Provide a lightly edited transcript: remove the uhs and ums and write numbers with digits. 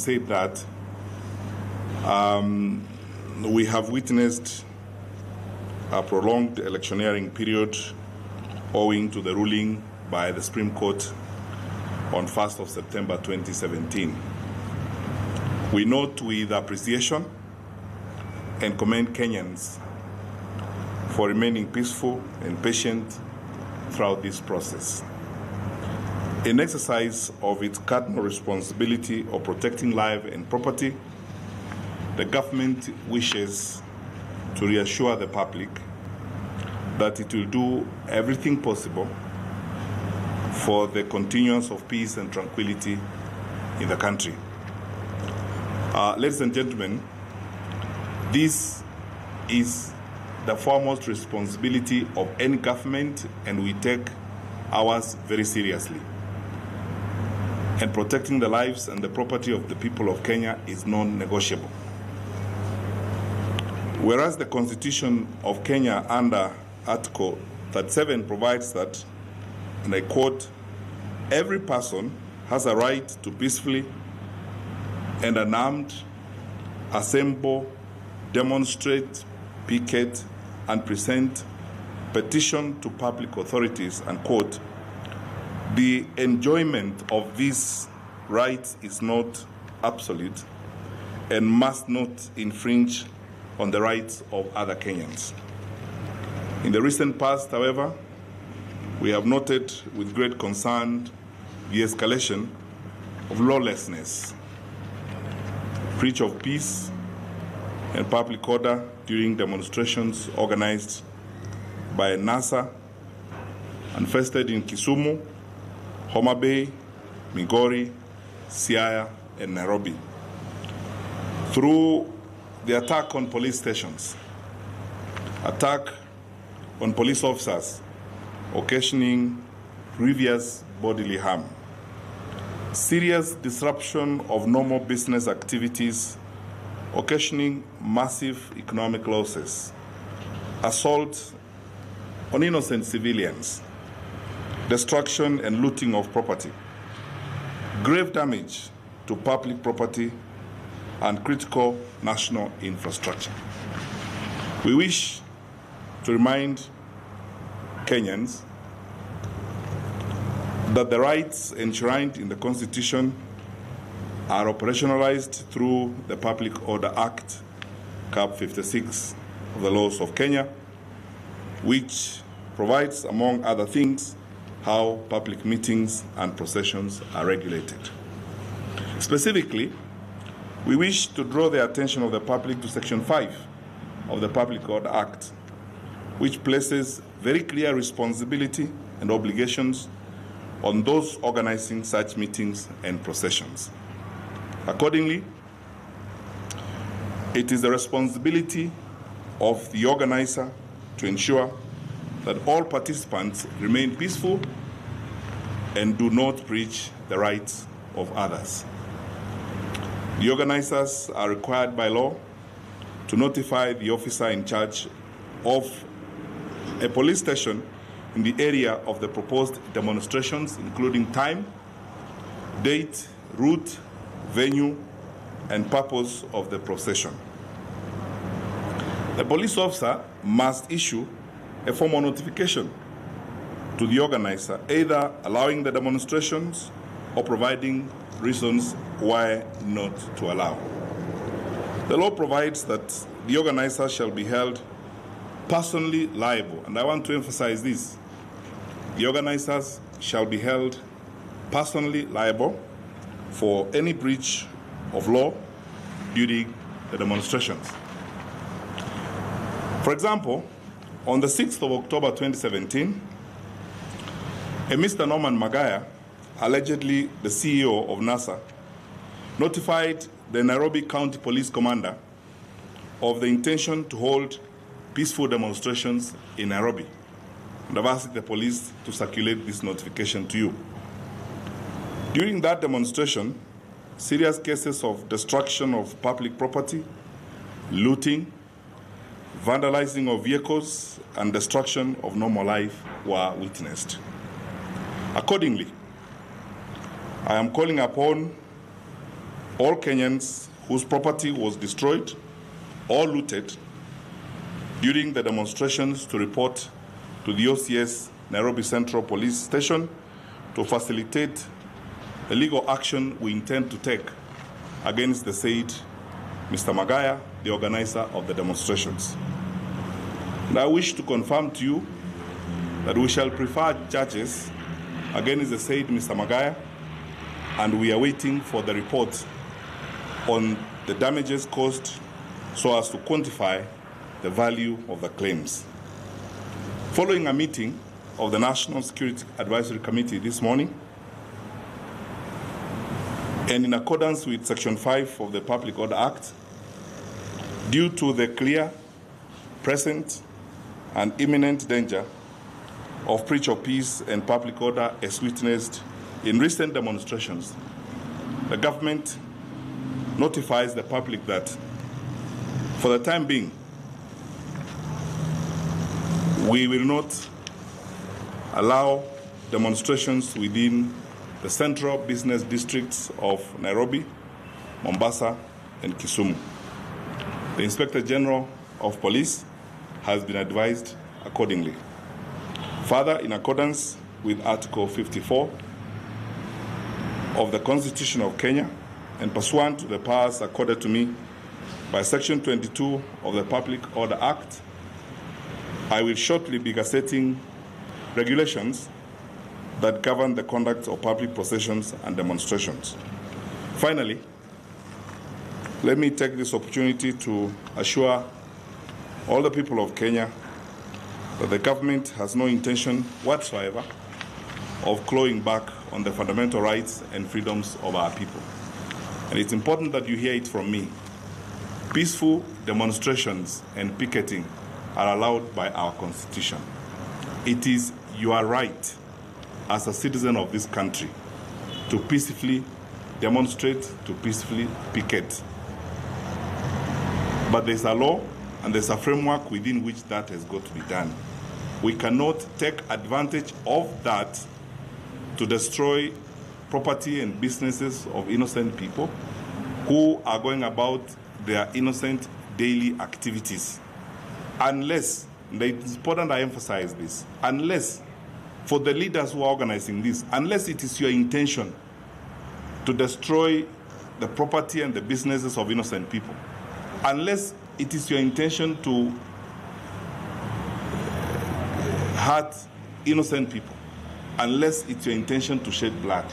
said that we have witnessed a prolonged electioneering period owing to the ruling by the Supreme Court on 1st of September 2017. We note with appreciation and commend Kenyans for remaining peaceful and patient throughout this process. In exercise of its cardinal responsibility of protecting life and property, the government wishes to reassure the public that it will do everything possible for the continuance of peace and tranquility in the country. Ladies and gentlemen, this is the foremost responsibility of any government, and we take ours very seriously. And protecting the lives and the property of the people of Kenya is non-negotiable. Whereas the Constitution of Kenya under Article 37 provides that, and I quote, "Every person has a right to peacefully and unarmed assemble, demonstrate, picket, and present petition to public authorities," unquote. The enjoyment of these rights is not absolute and must not infringe on the rights of other Kenyans. In the recent past, however, we have noted with great concern the escalation of lawlessness, breach of peace and public order during demonstrations organized by NASA, manifested in Kisumu, Homa Bay, Migori, Siaya, and Nairobi. Through the attack on police stations, attack on police officers, occasioning grievous bodily harm, serious disruption of normal business activities, occasioning massive economic losses, assault on innocent civilians, destruction and looting of property, grave damage to public property and critical national infrastructure. We wish to remind Kenyans that the rights enshrined in the Constitution are operationalized through the Public Order Act, Cap 56 of the laws of Kenya, which provides, among other things, how public meetings and processions are regulated. Specifically, we wish to draw the attention of the public to Section 5 of the Public Order Act, which places very clear responsibility and obligations on those organizing such meetings and processions. Accordingly, it is the responsibility of the organizer to ensure that all participants remain peaceful and do not breach the rights of others. The organizers are required by law to notify the officer in charge of a police station in the area of the proposed demonstrations, including time, date, route, venue, and purpose of the procession. The police officer must issue a formal notification to the organizer, either allowing the demonstrations or providing reasons why not to allow. The law provides that the organizer shall be held personally liable, and I want to emphasize this. The organizers shall be held personally liable for any breach of law during the demonstrations. For example, on the 6th of October 2017, a Mr. Norman Magaya, allegedly the CEO of NASA, notified the Nairobi County Police Commander of the intention to hold peaceful demonstrations in Nairobi. And I've asked the police to circulate this notification to you. During that demonstration, serious cases of destruction of public property, looting, vandalizing of vehicles, and destruction of normal life were witnessed. Accordingly, I am calling upon all Kenyans whose property was destroyed or looted during the demonstrations to report to the OCS Nairobi Central Police Station to facilitate the legal action we intend to take against the said Mr. Magaya, the organizer of the demonstrations. And I wish to confirm to you that we shall prefer charges against the said Mr. Magaya, and we are waiting for the report on the damages caused so as to quantify the value of the claims. Following a meeting of the National Security Advisory Committee this morning, and in accordance with Section 5 of the Public Order Act, due to the clear, present, and imminent danger of breach of peace and public order as witnessed in recent demonstrations, the government notifies the public that, for the time being, we will not allow demonstrations within the central business districts of Nairobi, Mombasa, and Kisumu. The Inspector General of Police has been advised accordingly. Further, in accordance with Article 54 of the Constitution of Kenya and pursuant to the powers accorded to me by Section 22 of the Public Order Act, I will shortly be gazetting regulations that govern the conduct of public processions and demonstrations. Finally, let me take this opportunity to assure all the people of Kenya that the government has no intention whatsoever of clawing back on the fundamental rights and freedoms of our people. And it's important that you hear it from me. Peaceful demonstrations and picketing are allowed by our Constitution. It is your right as a citizen of this country to peacefully demonstrate, to peacefully picket. But there's a law and there's a framework within which that has got to be done. We cannot take advantage of that to destroy property and businesses of innocent people who are going about their innocent daily activities. Unless, and it's important I emphasize this, unless, for the leaders who are organizing this, unless it is your intention to destroy the property and the businesses of innocent people, unless it is your intention to hurt innocent people, unless it's your intention to shed blood,